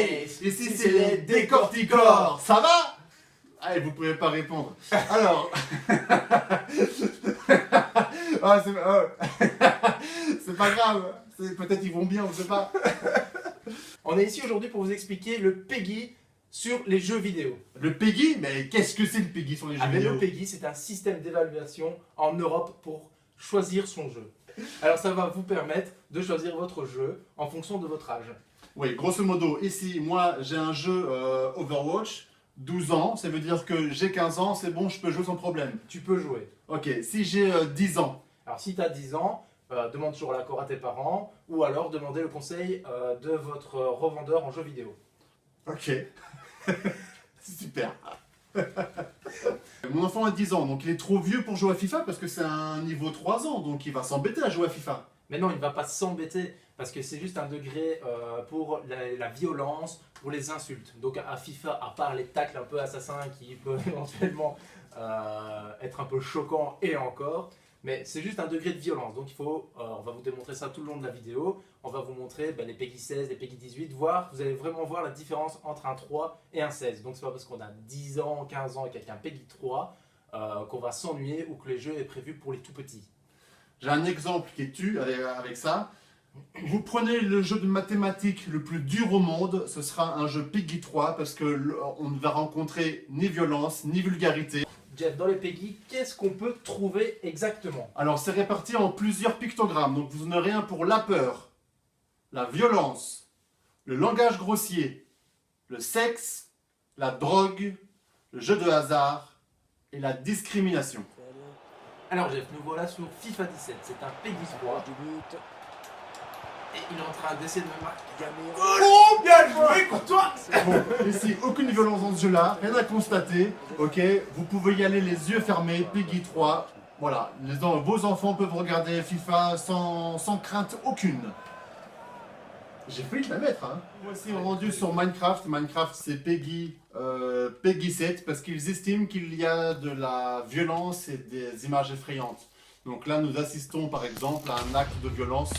Hey, ici c'est les décorticors. Ça va? Allez, vous pouvez pas répondre. Alors, ah, c'est pas grave. Peut-être ils vont bien, on sait pas. On est ici aujourd'hui pour vous expliquer le PEGI sur les jeux vidéo. Le PEGI? Mais qu'est-ce que c'est le PEGI sur les jeux vidéo? Le PEGI, c'est un système d'évaluation en Europe pour choisir son jeu. Alors ça va vous permettre de choisir votre jeu en fonction de votre âge. Oui, grosso modo, ici, moi j'ai un jeu Overwatch, 12 ans, ça veut dire que j'ai 15 ans, c'est bon, je peux jouer sans problème. Tu peux jouer. Ok, si j'ai 10 ans. Alors si tu as 10 ans, demande toujours l'accord à tes parents ou alors demandez le conseil de votre revendeur en jeux vidéo. Ok. Super. Mon enfant a 10 ans, donc il est trop vieux pour jouer à FIFA parce que c'est un niveau 3 ans, donc il va s'embêter à jouer à FIFA. Mais non, il ne va pas s'embêter parce que c'est juste un degré pour la violence, pour les insultes. Donc à FIFA, à part les tacles un peu assassins qui peuvent éventuellement être un peu choquants et encore, mais c'est juste un degré de violence. Donc il faut, on va vous démontrer ça tout le long de la vidéo. On va vous montrer les PEGI 16, les PEGI 18, vous allez vraiment voir la différence entre un 3 et un 16. Donc c'est pas parce qu'on a 10 ans, 15 ans et quelqu'un PEGI 3 qu'on va s'ennuyer ou que le jeu est prévu pour les tout petits. J'ai un exemple qui est tu avec ça. Vous prenez le jeu de mathématiques le plus dur au monde, ce sera un jeu PEGI 3 parce que on ne va rencontrer ni violence, ni vulgarité. Jeff, dans les PEGI, qu'est-ce qu'on peut trouver exactement? Alors c'est réparti en plusieurs pictogrammes, donc vous en aurez un pour la peur, la violence, le langage grossier, le sexe, la drogue, le jeu de hasard et la discrimination. Alors Jeff, nous voilà sur FIFA 17, c'est un PEGI 3. Et il est en train d'essayer de me marquer. Oh, bien joué pour toi! Bon, ici, aucune violence dans ce jeu-là, rien à constater, ok? Vous pouvez y aller les yeux fermés, PEGI 3. Voilà, vos enfants peuvent regarder FIFA sans crainte aucune. J'ai failli te la mettre, hein. Moi aussi, rendu sur Minecraft. Minecraft, c'est PEGI 7 parce qu'ils estiment qu'il y a de la violence et des images effrayantes. Donc là, nous assistons par exemple à un acte de violence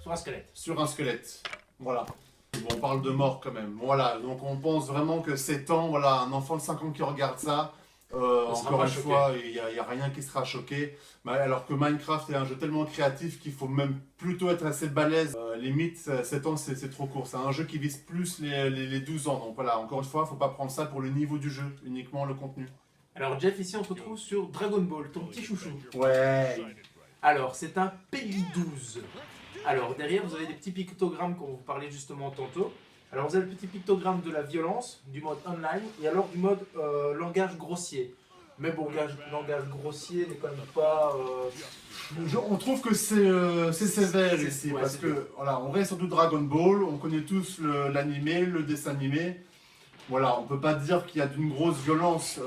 Sur un squelette. sur un squelette. Voilà. Bon, on parle de mort quand même. Voilà, donc on pense vraiment que 7 ans, voilà, un enfant de 5 ans qui regarde ça, encore une fois, il n'y a rien qui sera choqué. Alors que Minecraft est un jeu tellement créatif qu'il faut même plutôt être assez balèze. Limite, 7 ans, c'est trop court. C'est un jeu qui vise plus les 12 ans. Donc voilà, encore une fois, il ne faut pas prendre ça pour le niveau du jeu, uniquement le contenu. Alors Jeff, ici on se retrouve sur Dragon Ball, ton petit chouchou. Ouais. Alors, c'est un PEGI 12. Alors, derrière, vous avez des petits pictogrammes qu'on vous parlait justement tantôt. Alors, vous avez le petit pictogramme de la violence, du mode online, et alors du mode langage grossier. Mais bon, langage grossier n'est quand même pas... On trouve que c'est sévère ici, ouais, parce que voilà, on reste sur du Dragon Ball, on connaît tous l'animé, le dessin animé. Voilà, on peut pas dire qu'il y a d'une grosse violence,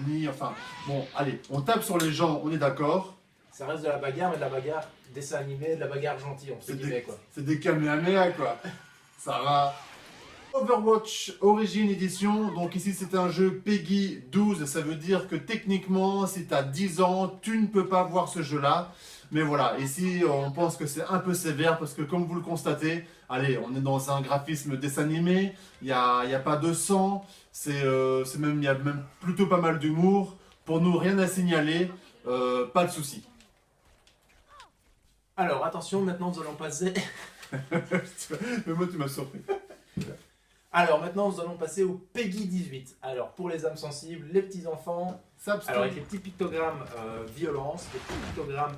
ni... Enfin, bon, allez, on tape sur les gens, on est d'accord. Ça reste de la bagarre, mais de la bagarre dessin animé, de la bagarre gentille, on sait guillemets quoi. C'est des Kamehameha quoi. Ça va. Overwatch Origin Edition, donc ici c'est un jeu PEGI 12, ça veut dire que techniquement si tu as 10 ans, tu ne peux pas voir ce jeu là. Mais voilà, ici on pense que c'est un peu sévère parce que comme vous le constatez, allez, on est dans un graphisme dessin animé, il n'y a pas de sang, il y a même plutôt pas mal d'humour. Pour nous, rien à signaler, pas de souci. Alors attention, maintenant nous allons passer... Mais moi tu m'as surpris. Alors maintenant nous allons passer au PEGI 18. Alors pour les âmes sensibles, les petits enfants, alors avec les petits pictogrammes violence, les petits pictogrammes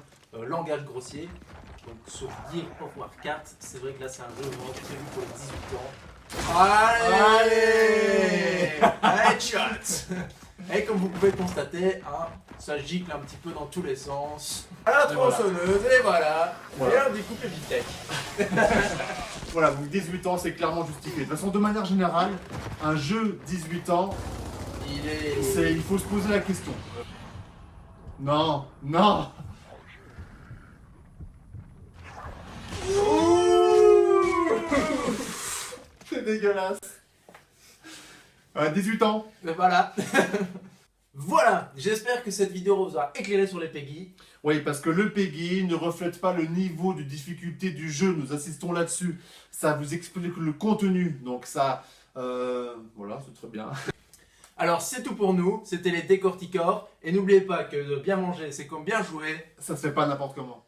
langage grossier. Donc sur Gears of War 4, c'est vrai que là c'est un jeu vraiment prévu pour les 18 ans. Allez, headshot. Et comme vous pouvez le constater, hein, ça gicle un petit peu dans tous les sens. À la tronçonneuse, et voilà. Et on découpe les bistecs. Voilà, donc 18 ans, c'est clairement justifié. De toute façon, de manière générale, un jeu 18 ans, il faut se poser la question. Non, non. C'est dégueulasse. 18 ans. Mais voilà. Voilà, j'espère que cette vidéo vous a éclairé sur les PEGI. Oui, parce que le PEGI ne reflète pas le niveau de difficulté du jeu, nous insistons là-dessus. Ça vous explique le contenu, donc ça... voilà, c'est très bien. Alors c'est tout pour nous, c'était les décorticors. Et n'oubliez pas que de bien manger, c'est comme bien jouer. Ça se fait pas n'importe comment.